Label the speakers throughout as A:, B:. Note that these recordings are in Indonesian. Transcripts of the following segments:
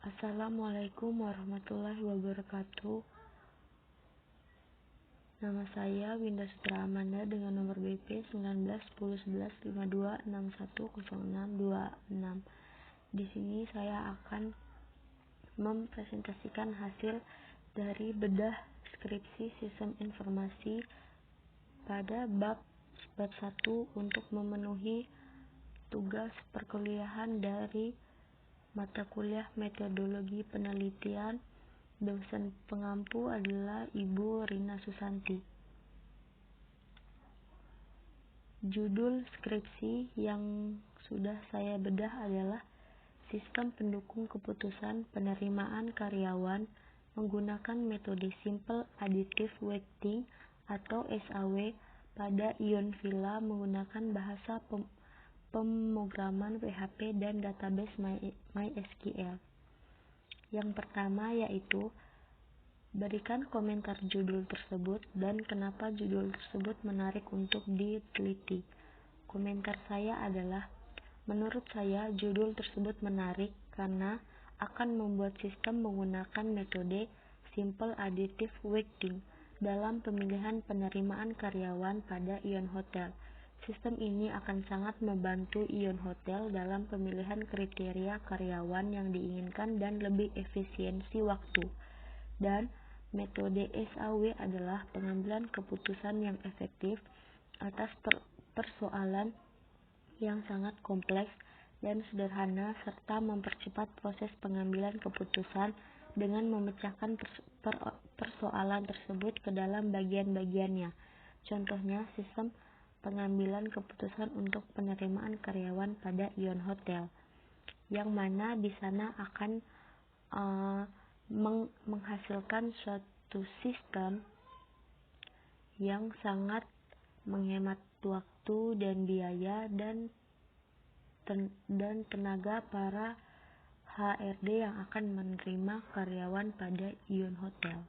A: Assalamualaikum warahmatullahi wabarakatuh. Nama saya Winda Sutra Amanda dengan nomor BP 19101152610626. Di sini saya akan mempresentasikan hasil dari bedah skripsi Sistem Informasi pada bab 1 untuk memenuhi tugas perkuliahan dari mata kuliah Metodologi Penelitian. Dosen pengampu adalah Ibu Rina Susanti. Judul skripsi yang sudah saya bedah adalah Sistem Pendukung Keputusan Penerimaan Karyawan menggunakan metode Simple Additive Weighting atau SAW pada ion villa menggunakan bahasa pemrograman PHP dan database MySQL. Yang pertama yaitu berikan komentar judul tersebut dan kenapa judul tersebut menarik untuk diteliti. Komentar saya adalah, menurut saya judul tersebut menarik karena akan membuat sistem menggunakan metode Simple Additive Weighting dalam pemilihan penerimaan karyawan pada ion hotel. Sistem ini akan sangat membantu ion hotel dalam pemilihan kriteria karyawan yang diinginkan dan lebih efisiensi waktu. Dan metode SAW adalah pengambilan keputusan yang efektif atas persoalan yang sangat kompleks dan sederhana serta mempercepat proses pengambilan keputusan dengan memecahkan persoalan tersebut ke dalam bagian-bagiannya. Contohnya, sistem pengambilan keputusan untuk penerimaan karyawan pada ion hotel, yang mana di sana akan menghasilkan suatu sistem yang sangat menghemat waktu dan biaya dan tenaga para HRD yang akan menerima karyawan pada ion hotel.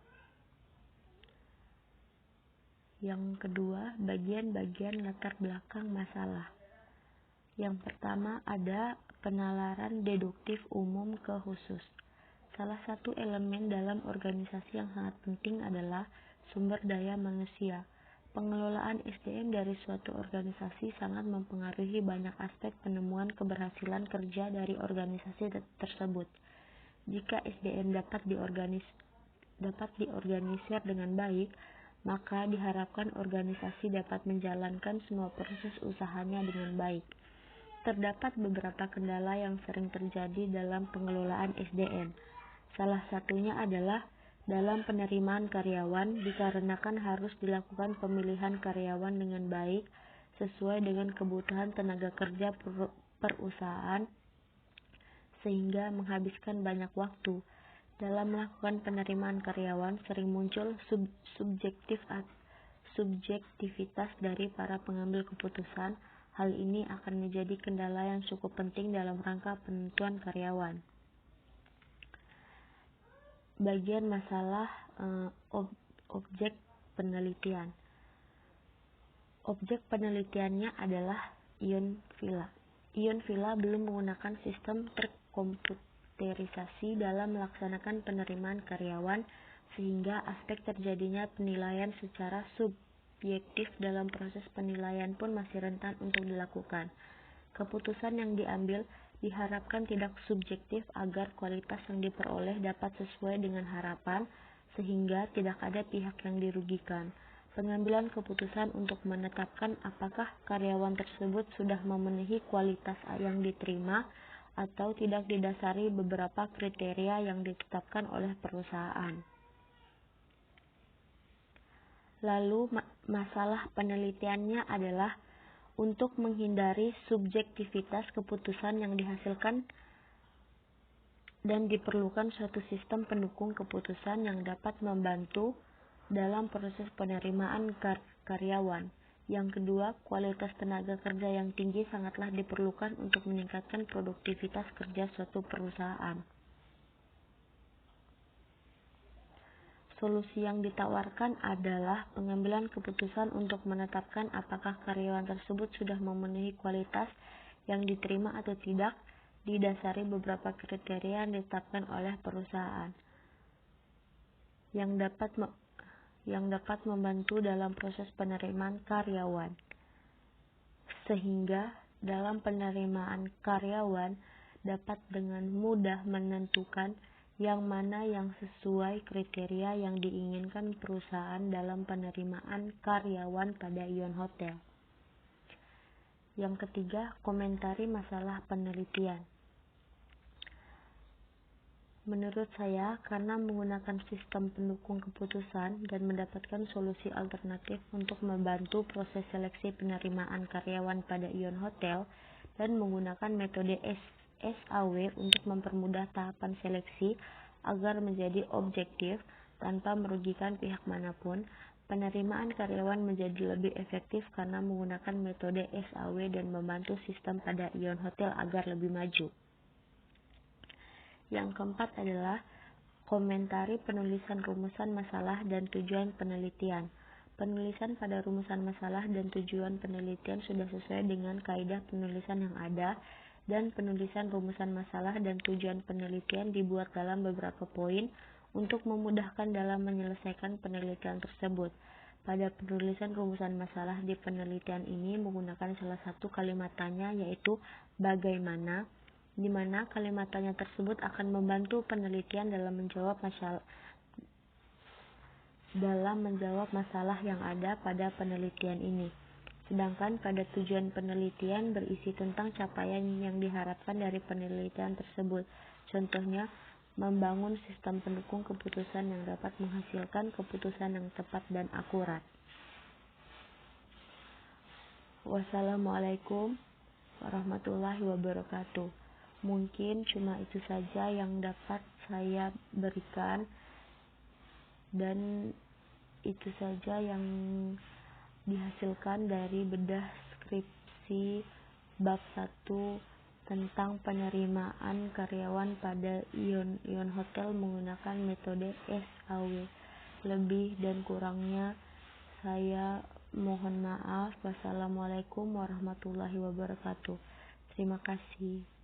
A: Yang kedua, bagian-bagian latar belakang masalah. Yang pertama ada penalaran deduktif umum ke khusus. Salah satu elemen dalam organisasi yang sangat penting adalah sumber daya manusia. Pengelolaan SDM dari suatu organisasi sangat mempengaruhi banyak aspek penemuan keberhasilan kerja dari organisasi tersebut. Jika SDM dapat diorganisir dengan baik, maka diharapkan organisasi dapat menjalankan semua proses usahanya dengan baik. Terdapat beberapa kendala yang sering terjadi dalam pengelolaan SDM. Salah satunya adalah dalam penerimaan karyawan, dikarenakan harus dilakukan pemilihan karyawan dengan baik sesuai dengan kebutuhan tenaga kerja perusahaan, sehingga menghabiskan banyak waktu. Dalam melakukan penerimaan karyawan sering muncul subjektivitas dari para pengambil keputusan. Hal ini akan menjadi kendala yang cukup penting dalam rangka penentuan karyawan. Bagian masalah objek penelitian. Objek penelitiannya adalah ion villa. Ion villa belum menggunakan sistem terkomputerisasi dalam melaksanakan penerimaan karyawan, sehingga aspek terjadinya penilaian secara subjektif dalam proses penilaian pun masih rentan untuk dilakukan. Keputusan yang diambil diharapkan tidak subjektif agar kualitas yang diperoleh dapat sesuai dengan harapan, sehingga tidak ada pihak yang dirugikan. Pengambilan keputusan untuk menetapkan apakah karyawan tersebut sudah memenuhi kualitas yang diterima atau tidak didasari beberapa kriteria yang ditetapkan oleh perusahaan. Lalu masalah penelitiannya adalah untuk menghindari subjektivitas keputusan yang dihasilkan dan diperlukan suatu sistem pendukung keputusan yang dapat membantu dalam proses penerimaan karyawan. Yang kedua, kualitas tenaga kerja yang tinggi sangatlah diperlukan untuk meningkatkan produktivitas kerja suatu perusahaan. Solusi yang ditawarkan adalah pengambilan keputusan untuk menetapkan apakah karyawan tersebut sudah memenuhi kualitas yang diterima atau tidak, didasari beberapa kriteria yang ditetapkan oleh perusahaan yang dapat membantu dalam proses penerimaan karyawan, sehingga dalam penerimaan karyawan dapat dengan mudah menentukan yang mana yang sesuai kriteria yang diinginkan perusahaan dalam penerimaan karyawan pada Ion Hotel. Yang ketiga, komentari masalah penelitian. Menurut saya, karena menggunakan sistem pendukung keputusan dan mendapatkan solusi alternatif untuk membantu proses seleksi penerimaan karyawan pada Ion Hotel dan menggunakan metode SAW untuk mempermudah tahapan seleksi agar menjadi objektif tanpa merugikan pihak manapun, penerimaan karyawan menjadi lebih efektif karena menggunakan metode SAW dan membantu sistem pada Ion Hotel agar lebih maju. Yang keempat adalah komentari penulisan rumusan masalah dan tujuan penelitian. Penulisan pada rumusan masalah dan tujuan penelitian sudah sesuai dengan kaidah penulisan yang ada, dan penulisan rumusan masalah dan tujuan penelitian dibuat dalam beberapa poin untuk memudahkan dalam menyelesaikan penelitian tersebut. Pada penulisan rumusan masalah di penelitian ini menggunakan salah satu kalimat tanya, yaitu bagaimana, di mana kalimat tanya tersebut akan membantu penelitian dalam menjawab masalah yang ada pada penelitian ini. Sedangkan pada tujuan penelitian berisi tentang capaian yang diharapkan dari penelitian tersebut. Contohnya, membangun sistem pendukung keputusan yang dapat menghasilkan keputusan yang tepat dan akurat. Wassalamualaikum warahmatullahi wabarakatuh. Mungkin cuma itu saja yang dapat saya berikan, dan itu saja yang dihasilkan dari bedah skripsi bab 1 tentang penerimaan karyawan pada Ion Hotel menggunakan metode SAW. Lebih dan kurangnya saya mohon maaf. Wassalamualaikum warahmatullahi wabarakatuh. Terima kasih.